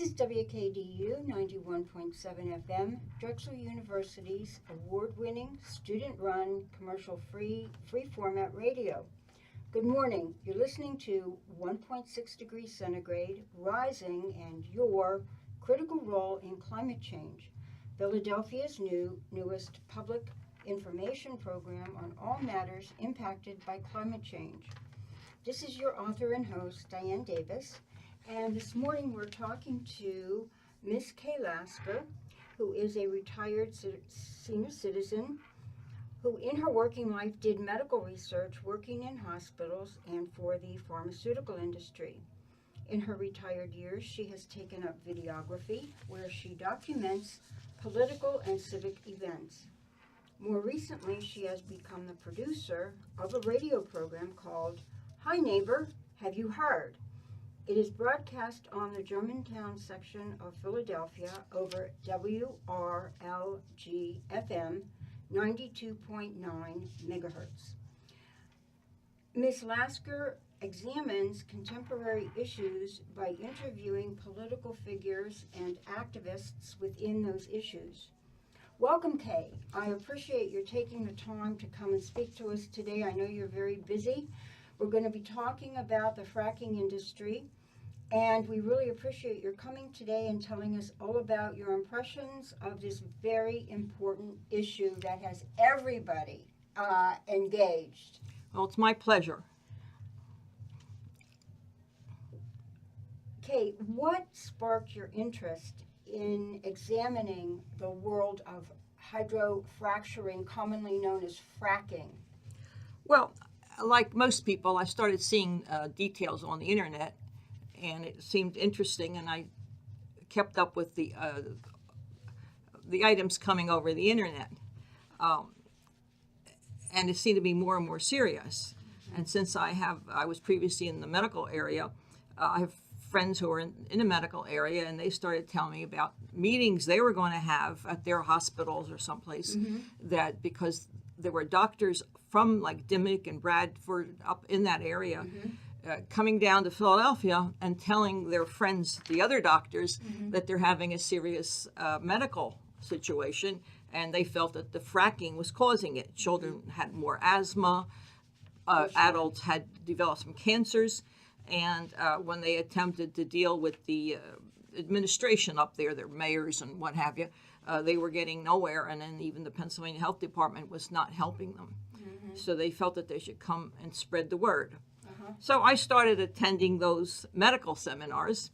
is WKDU 91.7 FM, Drexel University's award-winning, student-run, commercial-free, free-format radio. Good morning. You're listening to 1.6 degrees centigrade, rising, and your critical role in climate change, Philadelphia's newest public information program on all matters impacted by climate change. This is your author and host, Diane Davis. And this morning we're talking to Miss Kay Lasker, who is a retired senior citizen who in her working life did medical research working in hospitals and for the pharmaceutical industry. In her retired years, she has taken up videography, where she documents political and civic events. More recently, she has become the producer of a radio program called Hi Neighbor, Have You Heard? It is broadcast on the Germantown section of Philadelphia over WRLG-FM 92.9 megahertz. Ms. Lasker examines contemporary issues by interviewing political figures and activists within those issues. Welcome, Kay. I appreciate your taking the time to come and speak to us today. I know you're very busy. We're going to be talking about the fracking industry, and we really appreciate your coming today and telling us all about your impressions of this very important issue that has everybody engaged. Well, it's my pleasure. Kay, what sparked your interest in examining the world of hydrofracturing, commonly known as fracking? Well, like most people, I started seeing details on the internet, and it seemed interesting, and I kept up with the items coming over the internet, and it seemed to be more and more serious. And since I was previously in the medical area, I have friends who are in the medical area, and they started telling me about meetings they were going to have at their hospitals or someplace, that because there were doctors from like Dimmock and Bradford up in that area coming down to Philadelphia and telling their friends, the other doctors, that they're having a serious medical situation, and they felt that the fracking was causing it. Children had more asthma, adults had developed some cancers, and when they attempted to deal with the administration up there, their mayors and what have you, they were getting nowhere, and then even the Pennsylvania Health Department was not helping them. So they felt that they should come and spread the word. So I started attending those medical seminars,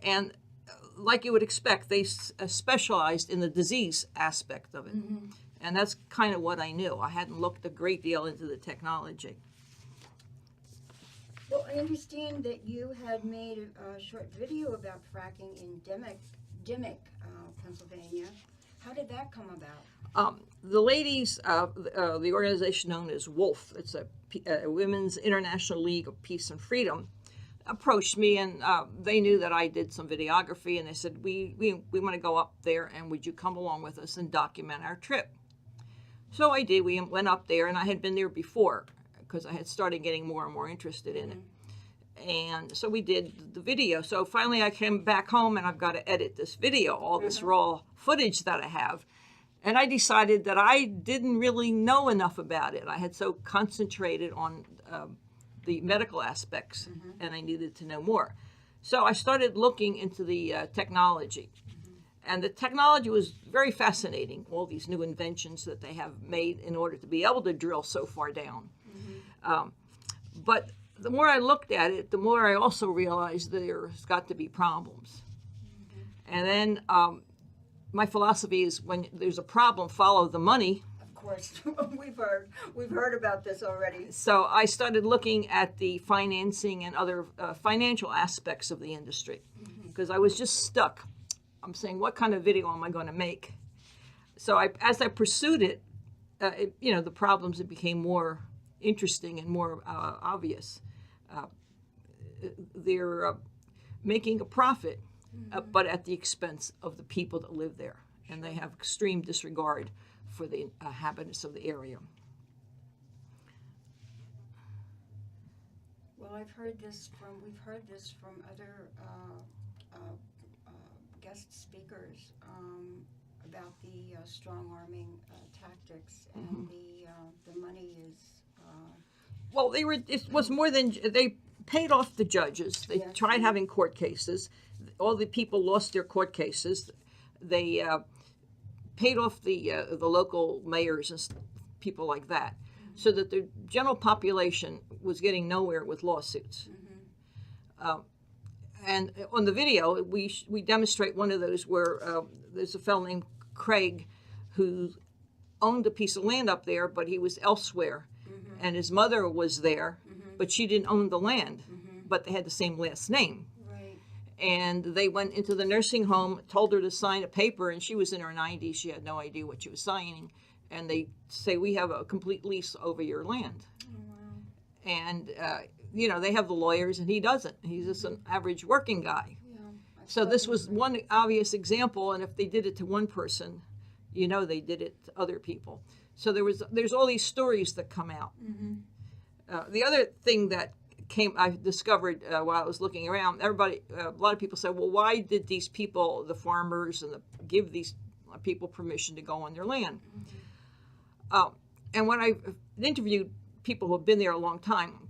and like you would expect, they specialized in the disease aspect of it. And that's kind of what I knew. I hadn't looked a great deal into the technology. Well, I understand that you had made a short video about fracking in Dimmock, Pennsylvania. How did that come about? The ladies, the organization known as WOLF, it's a Women's International League of Peace and Freedom, approached me, and they knew that I did some videography, and they said, we want to go up there, and would you come along with us and document our trip? So I did. We went up there, and I had been there before because I had started getting more and more interested in it. And so we did the video. So finally I came back home, and I've got to edit this video, all this raw footage that I have. And I decided that I didn't really know enough about it. I had so concentrated on the medical aspects, and I needed to know more. So I started looking into the technology. And the technology was very fascinating, all these new inventions that they have made in order to be able to drill so far down. But the more I looked at it, the more I also realized there's got to be problems. And then my philosophy is, when there's a problem, follow the money. Of course, we've heard about this already. So I started looking at the financing and other financial aspects of the industry, because I was just stuck. I'm saying, what kind of video am I going to make? So as I pursued it, the problems, it became more interesting and more obvious. They're making a profit, but at the expense of the people that live there, and they have extreme disregard for the inhabitants of the area. Well, we've heard this from other guest speakers about the strong-arming tactics, and the money is... Well, it was more than, they paid off the judges. They Yes. tried having court cases. All the people lost their court cases. They paid off the local mayors and people like that, so that the general population was getting nowhere with lawsuits. And on the video, we demonstrate one of those where there's a fellow named Craig who owned a piece of land up there, but he was elsewhere. And his mother was there, but she didn't own the land, but they had the same last name. Right. And they went into the nursing home, told her to sign a paper, and she was in her 90s. She had no idea what she was signing. And they say, we have a complete lease over your land. Oh, wow. And, they have the lawyers, and he doesn't. He's just an average working guy. Yeah. So this was one obvious example, and if they did it to one person, they did it to other people. So there's all these stories that come out. The other thing that I discovered while I was looking around, a lot of people said, well, why did these people, the farmers, give these people permission to go on their land? And when I interviewed people who have been there a long time,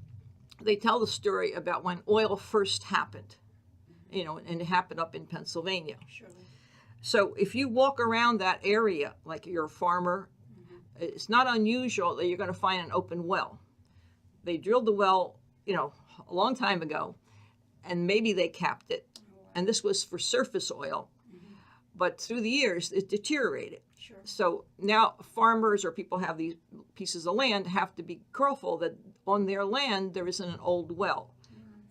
they tell the story about when oil first happened, and it happened up in Pennsylvania. Surely. So if you walk around that area, like you're a farmer, it's not unusual that you're going to find an open well. They drilled the well, a long time ago, and maybe they capped it. And this was for surface oil. But through the years, it deteriorated. Sure. So now farmers or people have these pieces of land have to be careful that on their land there isn't an old well.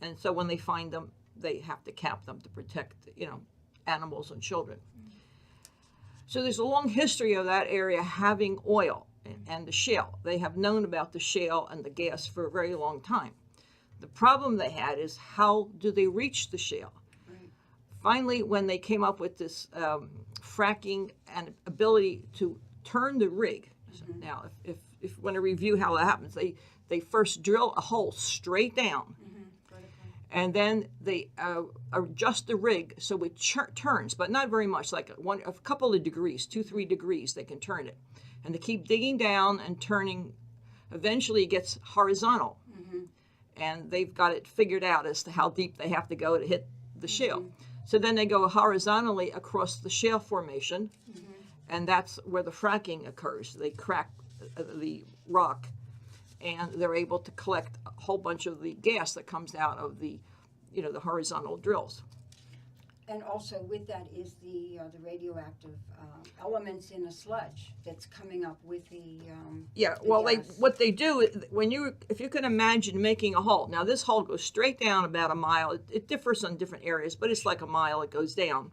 And so when they find them, they have to cap them to protect, animals and children. So there's a long history of that area having oil and the shale. They have known about the shale and the gas for a very long time. The problem they had is, how do they reach the shale? Right. Finally, when they came up with this fracking and ability to turn the rig. Now, if you want to review how that happens, they first drill a hole straight down. And then they adjust the rig so it turns, but not very much, like a couple of degrees, 2-3 degrees, they can turn it. And they keep digging down and turning. Eventually it gets horizontal. And they've got it figured out as to how deep they have to go to hit the shale. So then they go horizontally across the shale formation, and that's where the fracking occurs. They crack the rock, and they're able to collect a whole bunch of the gas that comes out of the horizontal drills. And also with that is the radioactive elements in the sludge that's coming up with the gas. What they do, if you can imagine making a hole. Now this hole goes straight down about a mile. It differs on different areas, but it's like a mile it goes down.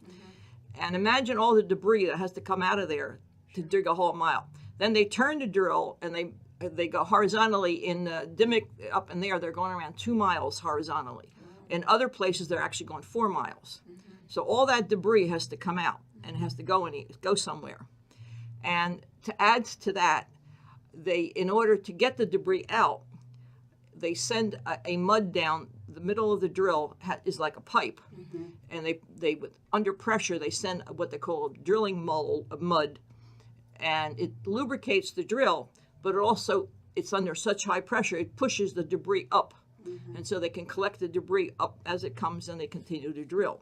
And imagine all the debris that has to come out of there to dig a whole mile. Then they turn the drill and they go horizontally. In Dimmock up in there, they're going around 2 miles horizontally. In other places, they're actually going 4 miles. So all that debris has to come out and has to go somewhere. And to add to that, in order to get the debris out, they send a mud down. The middle of the drill is like a pipe, and they under pressure they send what they call a drilling mud, and it lubricates the drill, but it's under such high pressure it pushes the debris up, and so they can collect the debris up as it comes, and they continue to drill.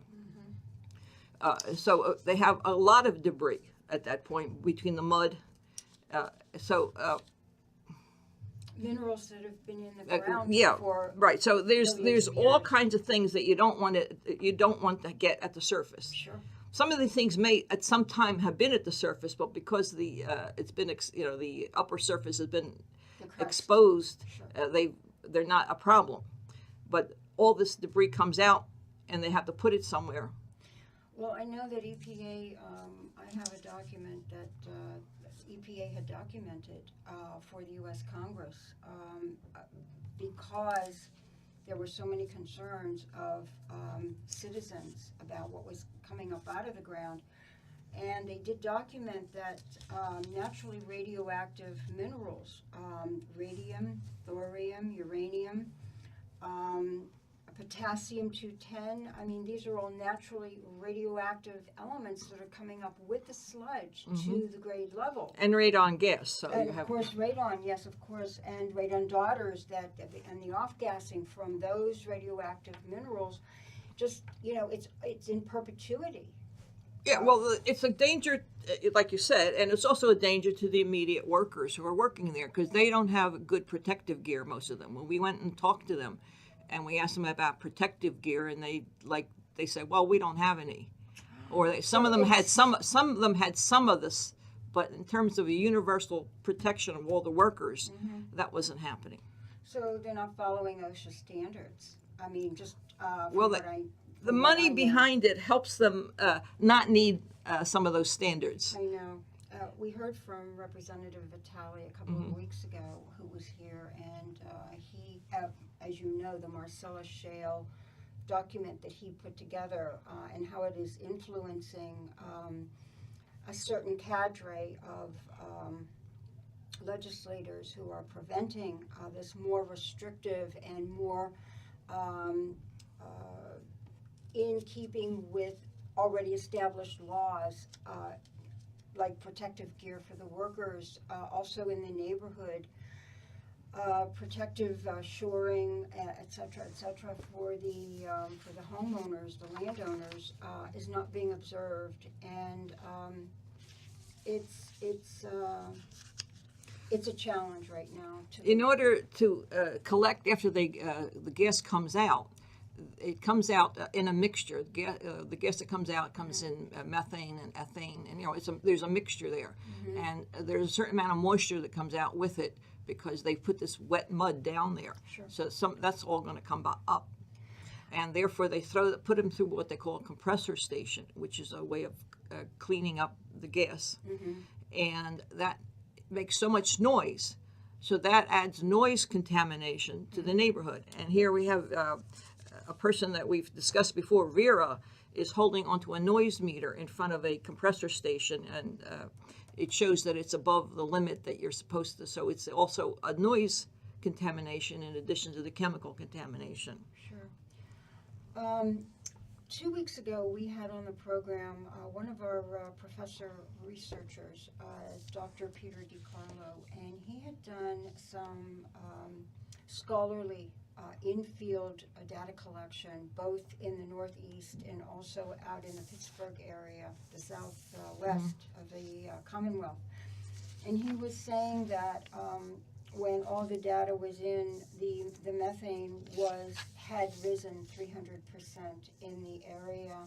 So they have a lot of debris at that point between the mud. Minerals that have been in the ground for right. So there's millions of all years. kinds of things that you don't want to get at the surface. Sure. Some of the things may at some time have been at the surface, but because the upper surface has been exposed, they're not a problem. But all this debris comes out, and they have to put it somewhere. Well, I know that EPA, I have a document that EPA had documented for the U.S. Congress because there were so many concerns of citizens about what was coming up out of the ground. And they did document that naturally radioactive minerals, radium, thorium, uranium, potassium 210. I mean, these are all naturally radioactive elements that are coming up with the sludge to the grade level. And radon gas. So And you of have course, radon, yes, of course, and radon daughters and the off-gassing from those radioactive minerals. Just, it's in perpetuity. Yeah, well, it's a danger, like you said, and it's also a danger to the immediate workers who are working there because they don't have good protective gear, most of them. When we went and talked to them and we asked them about protective gear, and they said, well, we don't have any. Or some of them had some of this, but in terms of a universal protection of all the workers, that wasn't happening. So they're not following OSHA standards. I mean, just the money behind it helps them not need some of those standards. I know. We heard from Representative Vitale a couple of weeks ago, who was here, and he, as you know, the Marcellus Shale document that he put together and how it is influencing a certain cadre of legislators who are preventing this more restrictive and more in keeping with already established laws, like protective gear for the workers, also in the neighborhood, protective shoring, et cetera, for the homeowners, the landowners, is not being observed, and it's a challenge right now. In order to collect after the gas comes out, it comes out in a mixture. The gas that comes out comes in methane and ethane, and there's a mixture there, and there's a certain amount of moisture that comes out with it because they put this wet mud down there. Sure. So that's all going to come up, and therefore they put them through what they call a compressor station, which is a way of cleaning up the gas, and that makes so much noise, so that adds noise contamination to the neighborhood. And here we have a person that we've discussed before, Vera, is holding onto a noise meter in front of a compressor station, and it shows that it's above the limit that you're supposed to. So it's also a noise contamination in addition to the chemical contamination. Sure. 2 weeks ago, we had on the program one of our professor researchers, Dr. Peter DiCarlo, and he had done some scholarly in-field data collection, both in the Northeast and also out in the Pittsburgh area, the southwest of the Commonwealth. And he was saying that when all the data was in, the methane had risen 300% in the area.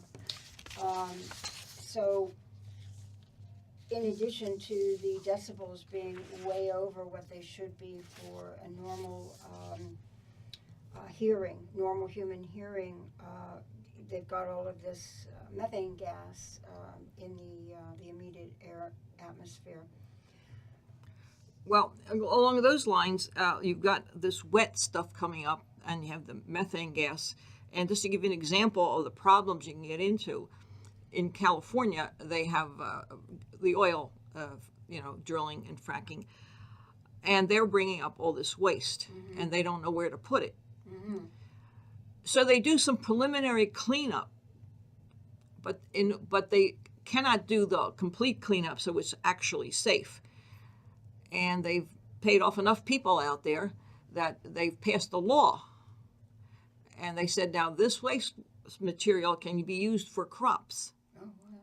So in addition to the decibels being way over what they should be for a normal normal human hearing, they've got all of this methane gas in the immediate air atmosphere. Well, along those lines, you've got this wet stuff coming up, and you have the methane gas. And just to give you an example of the problems you can get into, in California, they have the oil, drilling and fracking, and they're bringing up all this waste, and they don't know where to put it. So they do some preliminary cleanup, but they cannot do the complete cleanup, so it's actually safe. And they've paid off enough people out there that they've passed a law. And they said, now this waste material can be used for crops. Oh, wow.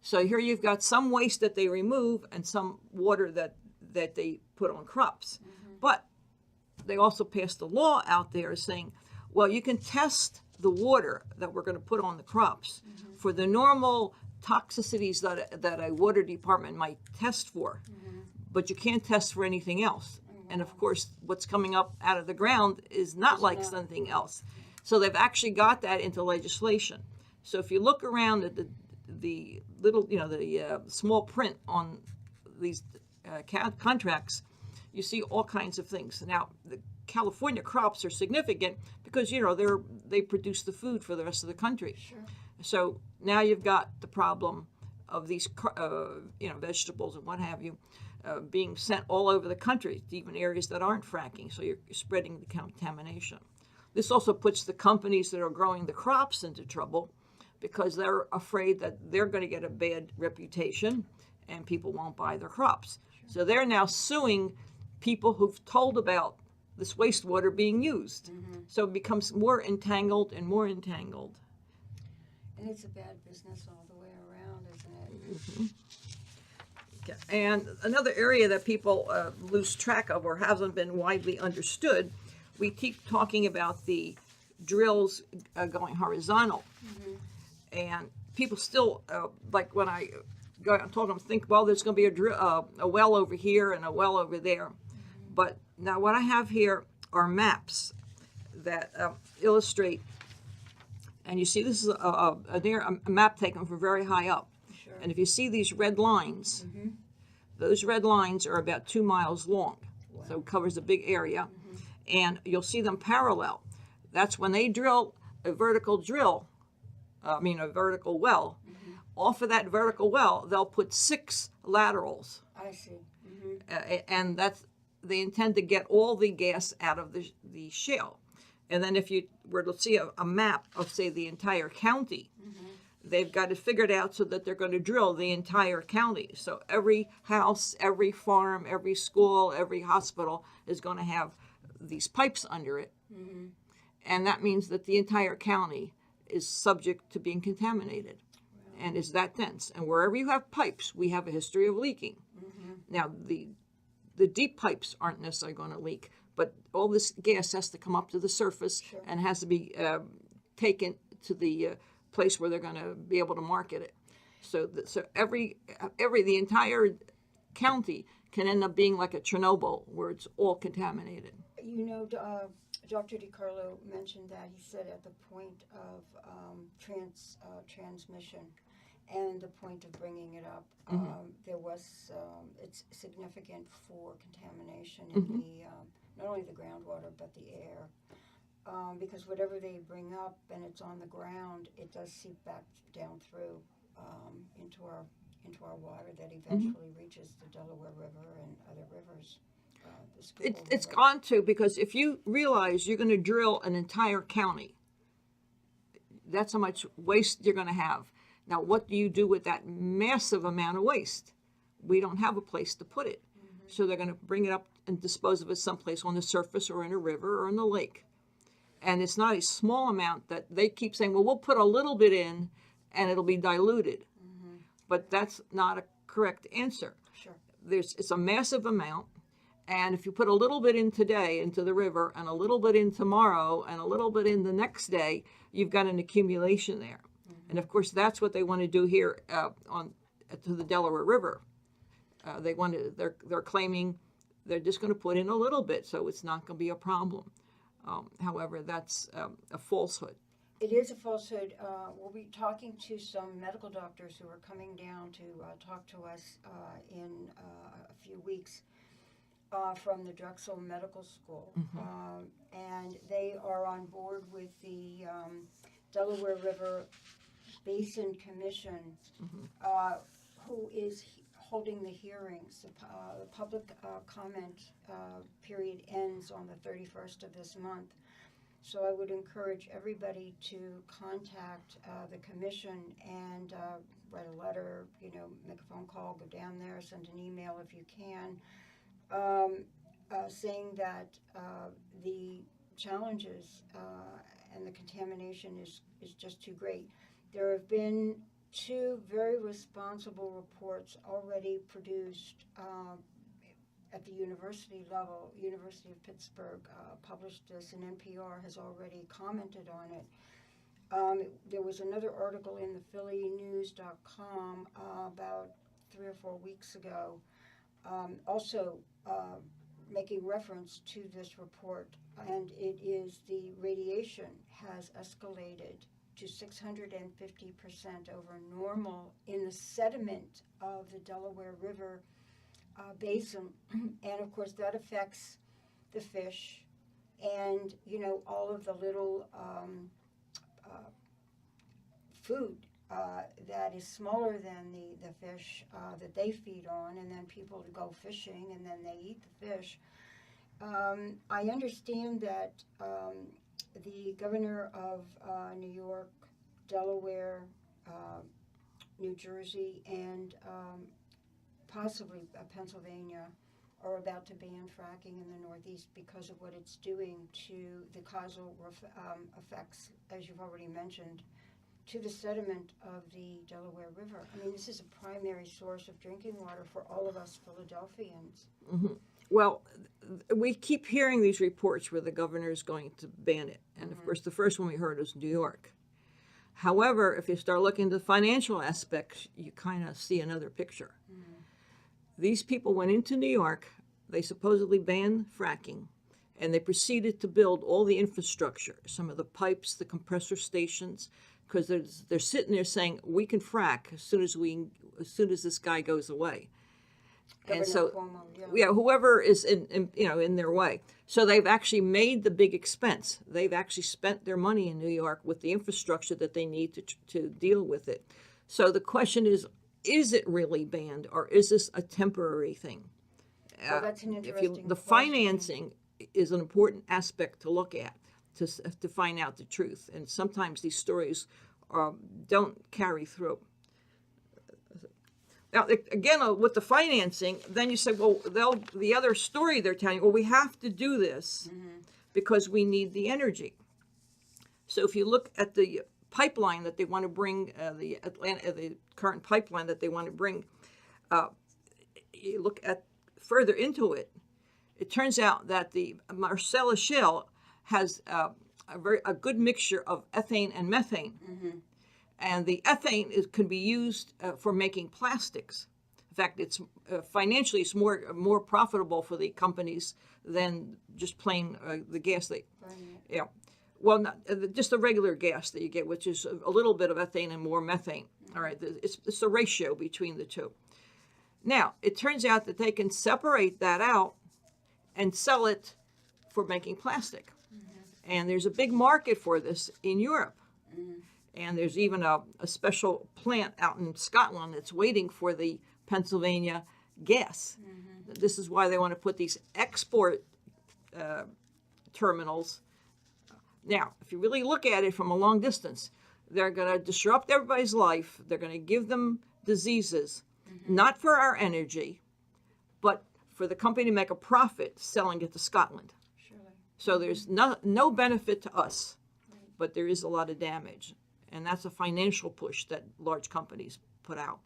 So here you've got some waste that they remove and some water that they put on crops. But they also passed a law out there saying, well, you can test the water that we're going to put on the crops for the normal toxicities that a water department might test for. But you can't test for anything else. And of course, what's coming up out of the ground is not like something else. So they've actually got that into legislation. So if you look around at the little, the small print on these contracts, you see all kinds of things. Now, the California crops are significant because, they produce the food for the rest of the country. Sure. So now you've got the problem of these, vegetables and what have you, being sent all over the country to even areas that aren't fracking, so you're spreading the contamination. This also puts the companies that are growing the crops into trouble because they're afraid that they're going to get a bad reputation and people won't buy their crops. So they're now suing people who've told about this wastewater being used. So it becomes more entangled and more entangled. And it's a bad business all the way around, isn't it? And another area that people lose track of or hasn't been widely understood, we keep talking about the drills going horizontal. And people still, like when I go out and talk to them, think, well, there's going to be a well over here and a well over there. But now what I have here are maps that illustrate, and you see this is a map taken from very high up. Sure. And if you see these red lines, those red lines are about 2 miles long. Wow. So it covers a big area. And you'll see them parallel. That's when they drill a vertical well. Off of that vertical well, they'll put 6 laterals. I see. And that's, they intend to get all the gas out of the shale. And then if you were to see a map of, say, the entire county, they've got it figured out so that they're going to drill the entire county. So every house, every farm, every school, every hospital is going to have these pipes under it. And that means that the entire county is subject to being contaminated. Wow. And is that dense. And wherever you have pipes, we have a history of leaking. Now, the deep pipes aren't necessarily going to leak, but all this gas has to come up to the surface and has to be taken to the place where they're going to be able to market it. So the entire county can end up being like a Chernobyl, where it's all contaminated. You know, Dr. DiCarlo mentioned that. He said at the point of transmission and the point of bringing it up, there was, it's significant for contamination in the, not only the groundwater, but the air. Because whatever they bring up and it's on the ground, it does seep back down through into our water that eventually reaches the Delaware River and other rivers. It's gone to, because if you realize you're going to drill an entire county, that's how much waste you're going to have. Now, what do you do with that massive amount of waste? We don't have a place to put it. So they're going to bring it up and dispose of it someplace on the surface or in a river or in the lake. And it's not a small amount that they keep saying, well, we'll put a little bit in and it'll be diluted. But that's not a correct answer. Sure. It's a massive amount. And if you put a little bit in today into the river and a little bit in tomorrow and a little bit in the next day, you've got an accumulation there. And of course, that's what they want to do here to the Delaware River. They're claiming they're just going to put in a little bit, so it's not going to be a problem. However, that's a falsehood. It is a falsehood. We'll be talking to some medical doctors who are coming down to talk to us in a few weeks from the Drexel Medical School. And they are on board with the Delaware River Basin Commission, who is holding the hearings. The public comment period ends on the 31st of this month. So I would encourage everybody to contact the commission and write a letter, make a phone call, go down there, send an email if you can, saying that the challenges and the contamination is just too great. There have been 2 very responsible reports already produced at the university level. University of Pittsburgh published this, and NPR has already commented on it. There was another article in the phillynews.com about 3 or 4 weeks ago, also making reference to this report, and it is the radiation has escalated to 650% over normal in the sediment of the Delaware River basin. And of course that affects the fish and, all of the little food that is smaller than the fish that they feed on, and then people go fishing and then they eat the fish. I understand that the governor of New York, Delaware, New Jersey, and possibly Pennsylvania are about to ban fracking in the Northeast because of what it's doing to the causal effects, as you've already mentioned, to the sediment of the Delaware River. I mean, this is a primary source of drinking water for all of us Philadelphians. Mm-hmm. Well, we keep hearing these reports where the governor is going to ban it. And of course, the first one we heard was New York. However, if you start looking at the financial aspects, you kind of see another picture. These people went into New York, they supposedly banned fracking, and they proceeded to build all the infrastructure, some of the pipes, the compressor stations, because they're sitting there saying, we can frack as soon as this guy goes away. Governor And so, Cuomo, yeah, whoever is in their way. So they've actually made the big expense. They've actually spent their money in New York with the infrastructure that they need to deal with it. So the question is it really banned, or is this a temporary thing? Well, that's an interesting the question. financing is an important aspect to look at to find out the truth. And sometimes these stories don't carry through. Now, again, with the financing, then you say, well, the other story they're telling you, well, we have to do this because we need the energy. So if you look at the pipeline that they want to bring, the current pipeline that they want to bring, you look at further into it, it turns out that the Marcellus Shale has a good mixture of ethane and methane. And the ethane can be used for making plastics. In fact, it's financially it's more profitable for the companies than just plain the gas yeah. Well, not just the regular gas that you get, which is a little bit of ethane and more methane. All right, it's a ratio between the two. Now, it turns out that they can separate that out and sell it for making plastic. And there's a big market for this in Europe. And there's even a special plant out in Scotland that's waiting for the Pennsylvania gas. This is why they want to put these export terminals. Now, if you really look at it from a long distance, they're going to disrupt everybody's life. They're going to give them diseases, not for our energy, but for the company to make a profit selling it to Scotland. Surely. So there's no benefit to us, but there is a lot of damage. And that's a financial push that large companies put out.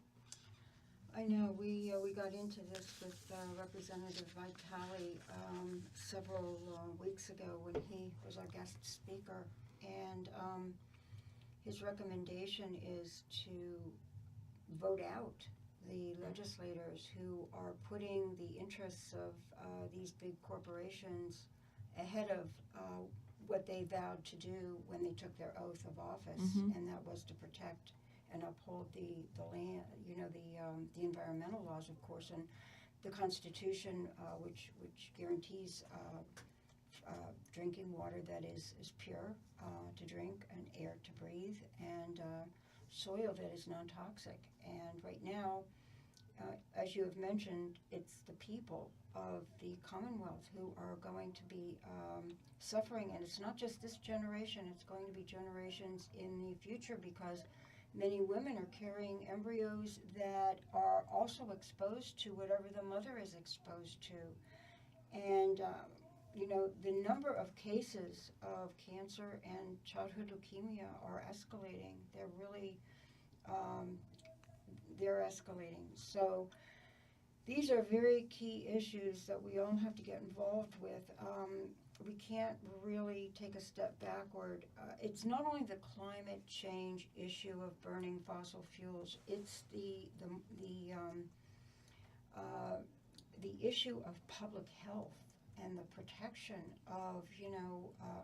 I know we got into this with Representative Vitale several weeks ago when he was our guest speaker, and his recommendation is to vote out the legislators who are putting the interests of these big corporations ahead of what they vowed to do when they took their oath of office, and that was to protect and uphold the land, the environmental laws, of course, and the Constitution, which guarantees drinking water that is pure to drink and air to breathe, and soil that is non-toxic. And right now, as you have mentioned, it's the people of the Commonwealth who are going to be suffering, and it's not just this generation, it's going to be generations in the future, because many women are carrying embryos that are also exposed to whatever the mother is exposed to. And, the number of cases of cancer and childhood leukemia are escalating. They're really, they're escalating. So these are very key issues that we all have to get involved with. We can't really take a step backward. It's not only the climate change issue of burning fossil fuels, it's the issue of public health and the protection of,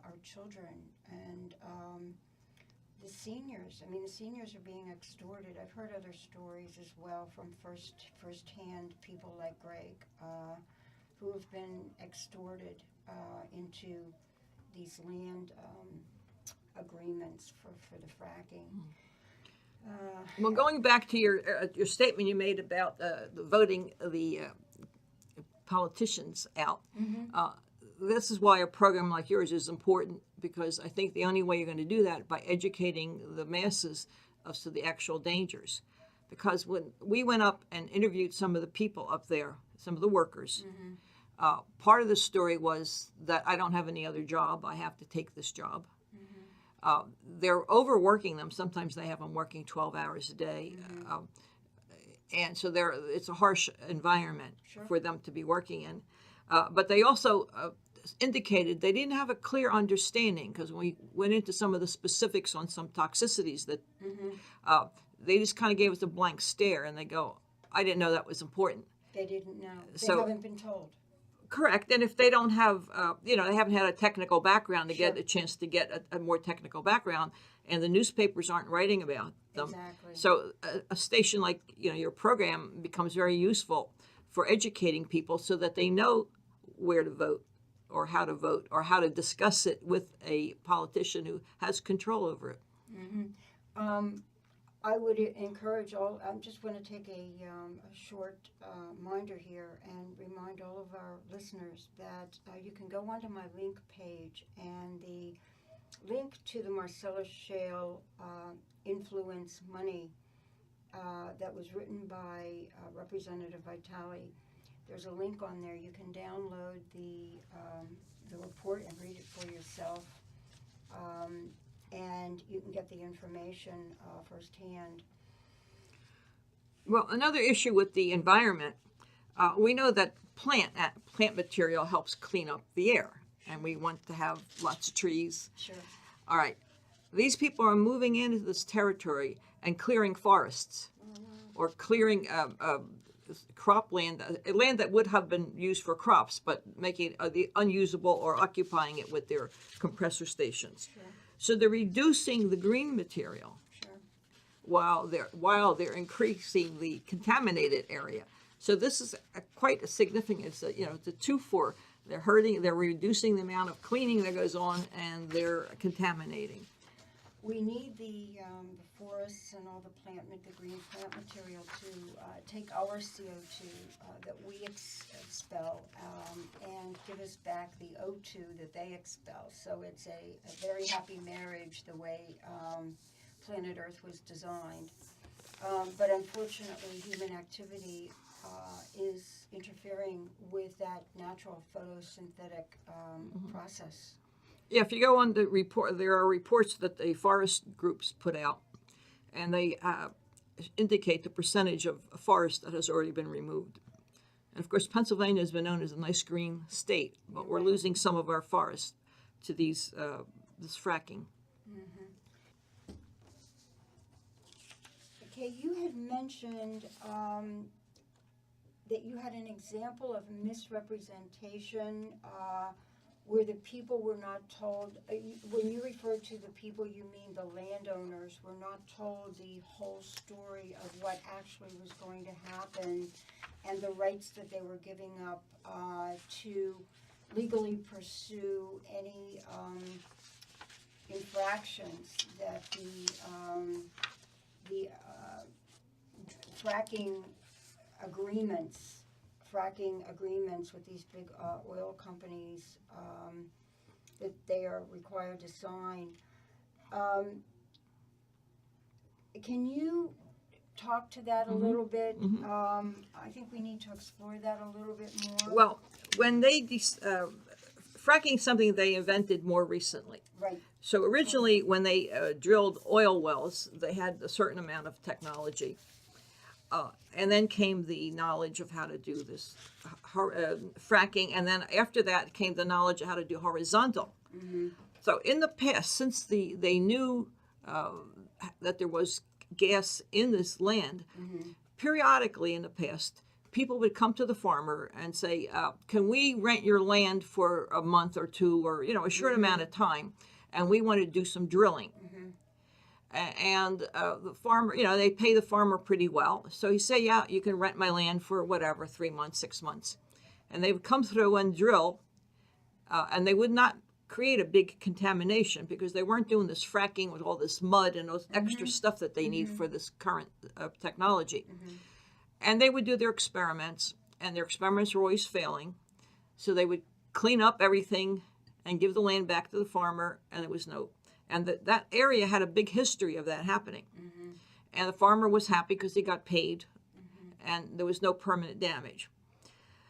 our children and the seniors. I mean, the seniors are being extorted. I've heard other stories as well from first-hand people like Greg who have been extorted into these land agreements for the fracking. Well, going back to your statement you made about the voting the politicians out, this is why a program like yours is important, because I think the only way you're going to do that by educating the masses as to the actual dangers. Because when we went up and interviewed some of the people up there, some of the workers, part of the story was that I don't have any other job. I have to take this job. They're overworking them. Sometimes they have them working 12 hours a day. And so it's a harsh environment for them to be working in. But they also indicated they didn't have a clear understanding, because when we went into some of the specifics on some toxicities that they just kind of gave us a blank stare, and they go, I didn't know that was important. They didn't know. They So- haven't been told. Correct. And if they don't have, they haven't had a technical background to get a chance to get a more technical background, and the newspapers aren't writing about them. Exactly. So a station like, your program becomes very useful for educating people so that they know where to vote or how to discuss it with a politician who has control over it. I would encourage all, I'm just going to take a short minder here and remind all of our listeners that you can go onto my link page, and the link to the Marcellus Shale Influence Money that was written by Representative Vitale. There's a link on there. You can download the report and read it for yourself. And you can get the information firsthand. Well, another issue with the environment, we know that plant material helps clean up the air, and we want to have lots of trees. Sure. All right. These people are moving into this territory and clearing forests, or clearing cropland, land that would have been used for crops, but making it unusable or occupying it with their compressor stations. Sure. So they're reducing the green material while they're increasing the contaminated area. So this is quite a significant. It's a two-for. They're reducing the amount of cleaning that goes on, and they're contaminating. We need the forests and all the green plant material to take our CO2 that we expel and give us back the O2 that they expel. So it's a very happy marriage the way planet Earth was designed. But unfortunately, human activity is interfering with that natural photosynthetic process. Yeah, if you go on the report, there are reports that the forest groups put out, and they indicate the percentage of forest that has already been removed. And of course, Pennsylvania has been known as a nice green state, but we're losing some of our forests to this fracking. Okay, you had mentioned that you had an example of misrepresentation where the people were not told, when you refer to the people, you mean the landowners were not told the whole story of what actually was going to happen and the rights that they were giving up to legally pursue any infractions that the fracking agreements with these big oil companies that they are required to sign. Can you talk to that a little bit? I think we need to explore that a little bit more. Well, when they fracking is something they invented more recently. Right. So originally, when they drilled oil wells, they had a certain amount of technology. And then came the knowledge of how to do this fracking, and then after that came the knowledge of how to do horizontal. So in the past, since they knew that there was gas in this land, periodically in the past, people would come to the farmer and say, can we rent your land for a month or two, or a short amount of time, and we want to do some drilling. And the farmer, they pay the farmer pretty well. So he say, yeah, you can rent my land for whatever, 3 months, 6 months. And they would come through and drill, and they would not create a big contamination because they weren't doing this fracking with all this mud and those extra stuff that they need for this current technology. And they would do their experiments, and their experiments were always failing. So they would clean up everything and give the land back to the farmer, and that area had a big history of that happening. Mm-hmm. And the farmer was happy because he got paid, mm-hmm. and there was no permanent damage.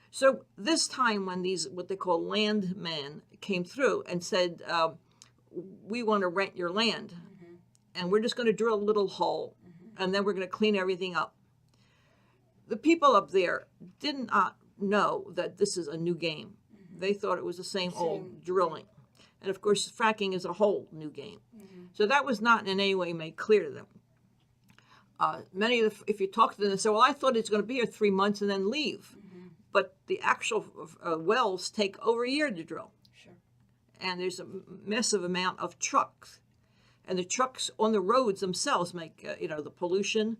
So this time when these, what they call landmen, came through and said, we want to rent your land, mm-hmm. and we're just going to drill a little hole, mm-hmm. and then we're going to clean everything up. The people up there did not know that this is a new game. Mm-hmm. They thought it was the same old drilling. And of course, fracking is a whole new game. Mm-hmm. So that was not in any way made clear to them. Many of if you talk to them, they say, well, I thought it's going to be here 3 months and then leave. Mm-hmm. But the actual wells take over a year to drill. Sure. And there's a massive amount of trucks. And the trucks on the roads themselves make, the pollution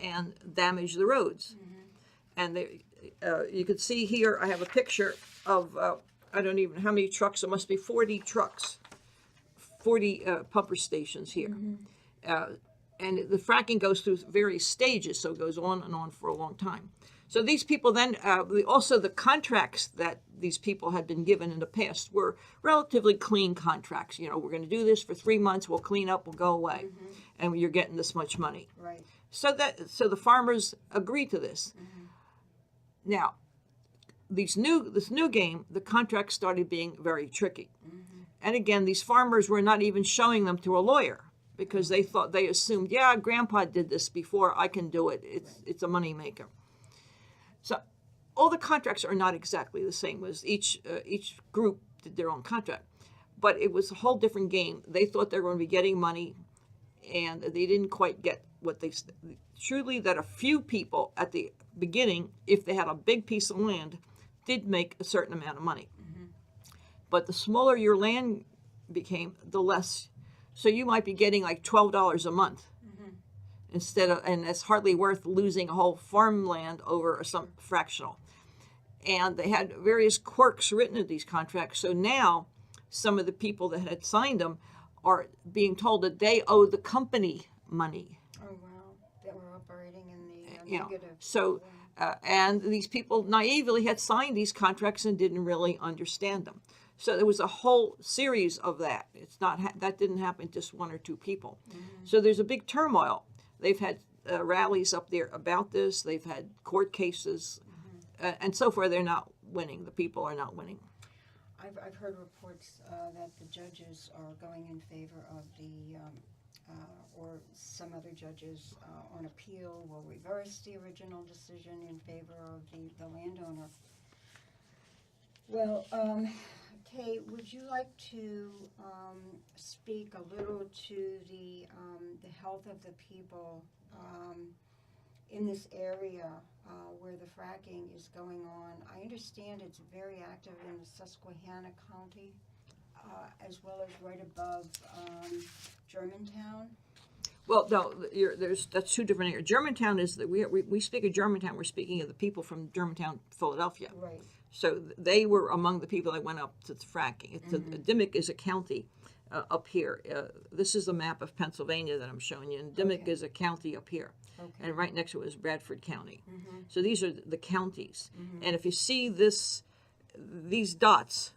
and damage the roads. Mm-hmm. And you can see here, I have a picture of, I don't even know how many trucks, it must be 40 trucks, 40 pumper stations here. Mm-hmm. And the fracking goes through various stages, so it goes on and on for a long time. So these people then, also the contracts that these people had been given in the past were relatively clean contracts. We're going to do this for 3 months, we'll clean up, we'll go away, mm-hmm. and you're getting this much money. Right. So the farmers agreed to this. Mm-hmm. Now, this new game, the contracts started being very tricky. Mm-hmm. And again, these farmers were not even showing them to a lawyer because they assumed, yeah, Grandpa did this before, I can do it. It's a money maker. So all the contracts are not exactly the same. As each group did their own contract, but it was a whole different game. They thought they were going to be getting money, and they didn't quite get what they truly, that a few people at the beginning, if they had a big piece of land, did make a certain amount of money. Mm-hmm. But the smaller your land became, the less. So you might be getting like $12 a month, mm-hmm. instead of, and it's hardly worth losing a whole farmland over some fractional. And they had various quirks written in these contracts. So now some of the people that had signed them are being told that they owe the company money. Oh, wow. That were operating in the negative. So, and these people naively had signed these contracts and didn't really understand them. So there was a whole series of that. It's not that didn't happen to just one or two people. Mm-hmm. So there's a big turmoil. They've had rallies up there about this. They've had court cases, mm-hmm. Mm-hmm. And so far they're not winning. The people are not winning. I've heard reports that the judges are going in favor of the, or some other judges on appeal will reverse the original decision in favor of the landowner. Well, Kay, would you like to speak a little to the health of the people in this area where the fracking is going on? I understand it's very active in Susquehanna County, as well as right above Germantown. Well, no, that's two different areas. Germantown is that we speak of Germantown. We're speaking of the people from Germantown, Philadelphia. Right. So they were among the people that went up to the fracking. Mm-hmm. Dimock is a county up here. This is a map of Pennsylvania that I'm showing you, and Dimock is a county up here. Okay. And right next to it is Bradford County. Mm-hmm. So these are the counties. Mm-hmm. And if you see these dots,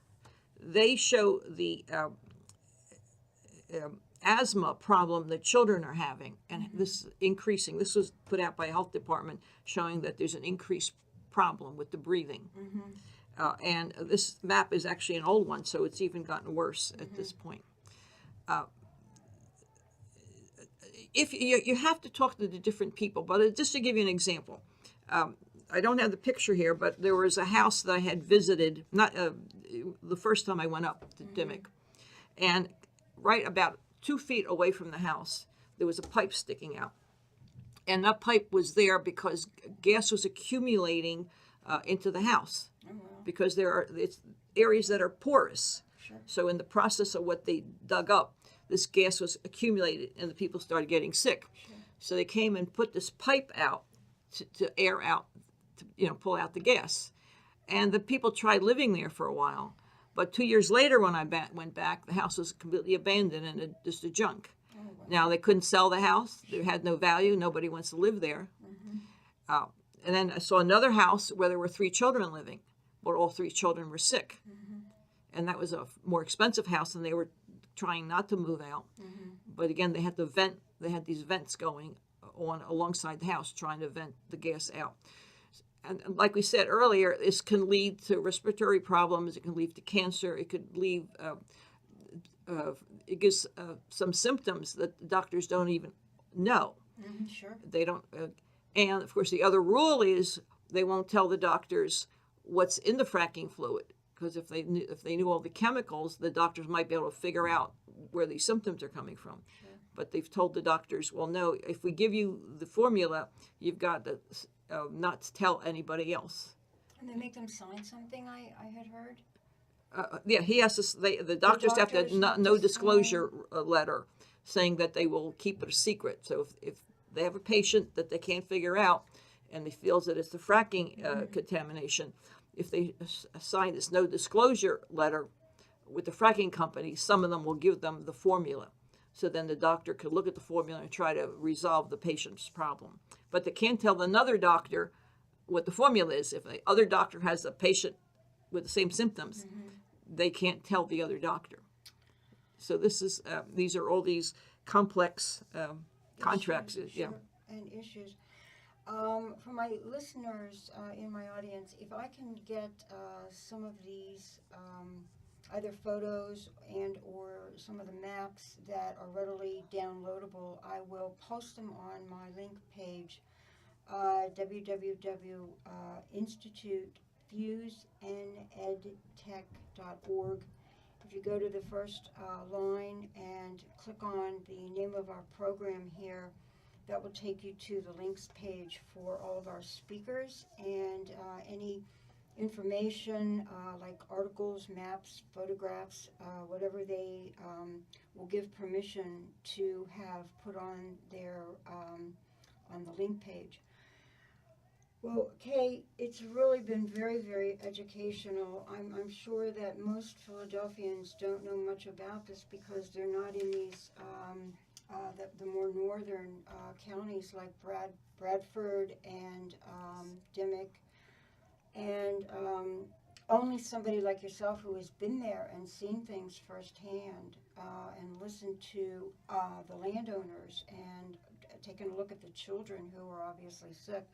they show the asthma problem that children are having, and mm-hmm. this is increasing. This was put out by a health department showing that there's an increased problem with the breathing. Mm-hmm. And this map is actually an old one, so it's even gotten worse at mm-hmm. this point. If you have to talk to the different people, but just to give you an example, I don't have the picture here, but there was a house that I had visited, not the first time I went up to mm-hmm. Dimock, and right about 2 feet away from the house, there was a pipe sticking out. And that pipe was there because gas was accumulating into the house. Oh, wow. Because it's areas that are porous. Sure. So in the process of what they dug up, this gas was accumulated and the people started getting sick. Sure. So they came and put this pipe out to air out, to pull out the gas. And the people tried living there for a while. But 2 years later when I went back, the house was completely abandoned and just a junk. Oh, wow. Now, they couldn't sell the house. It had no value. Nobody wants to live there. Mm-hmm. And then I saw another house where there were 3 children living, but all 3 children were sick. Mm-hmm. and that was a more expensive house, and they were trying not to move out. But again, they had to vent. They had these vents going on alongside the house, trying to vent the gas out. And like we said earlier, this can lead to respiratory problems. It can lead to cancer. It could lead. It gives some symptoms that the doctors don't even know. Sure. They don't. And of course, the other rule is they won't tell the doctors what's in the fracking fluid, because if they knew all the chemicals, the doctors might be able to figure out where these symptoms are coming from. Sure. But they've told the doctors, well, no, if we give you the formula, you've got to not to tell anybody else. And they make them sign something, I had heard? Yeah, he has to. The doctors have to no disclosure letter saying that they will keep it a secret. So if they have a patient that they can't figure out, and they feels that it's the fracking contamination, if they sign this no disclosure letter with the fracking company, some of them will give them the formula. So then the doctor could look at the formula and try to resolve the patient's problem. But they can't tell another doctor what the formula is. If the other doctor has a patient with the same symptoms, they can't tell the other doctor. So this is these are all these complex contracts. Sure, Yeah. and issues. For my listeners in my audience, if I can get some of these either photos and or some of the maps that are readily downloadable, I will post them on my link page, www.institutefusenedtech.org. If you go to the first line and click on the name of our program here, that will take you to the links page for all of our speakers and any information like articles, maps, photographs, whatever they will give permission to have put on their on the link page. Well, Kay, it's really been very, very educational. I'm sure that most Philadelphians don't know much about this because they're not in these the more northern counties like Bradford and Dimmock, and only somebody like yourself who has been there and seen things firsthand and listened to the landowners and taken a look at the children who are obviously sick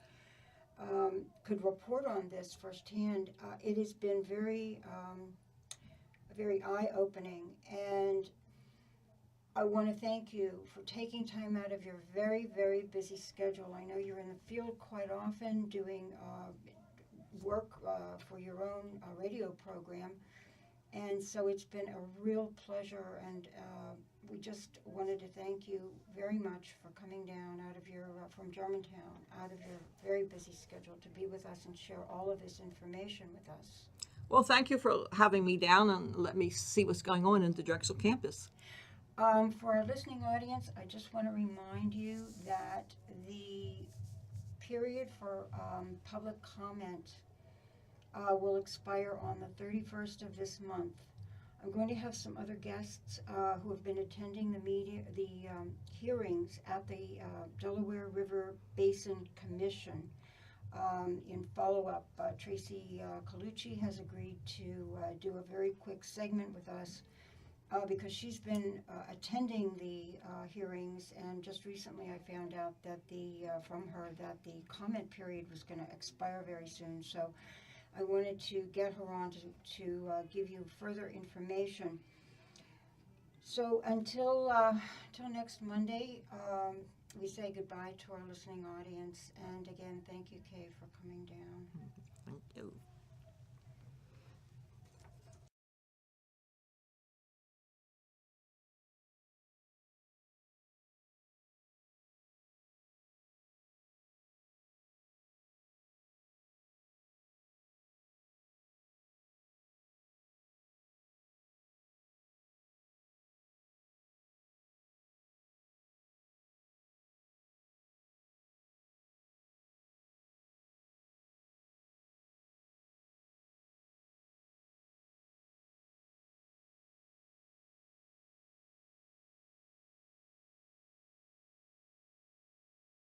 could report on this firsthand. It has been very, very eye-opening, and I want to thank you for taking time out of your very, very busy schedule. I know you're in the field quite often doing work for your own radio program, and so it's been a real pleasure, and we just wanted to thank you very much for coming down out of your, from Germantown, out of your very busy schedule to be with us and share all of this information with us. Well, thank you for having me down and let me see what's going on in the Drexel campus. For our listening audience, I just want to remind you that the period for public comment will expire on the 31st of this month. I'm going to have some other guests who have been attending the hearings at the Delaware River Basin Commission in follow-up. Tracy Colucci has agreed to do a very quick segment with us because she's been attending the hearings, and just recently I found out that from her that the comment period was going to expire very soon. So I wanted to get her on to give you further information. So until next Monday, we say goodbye to our listening audience. And again, thank you, Kay, for coming down. Thank you.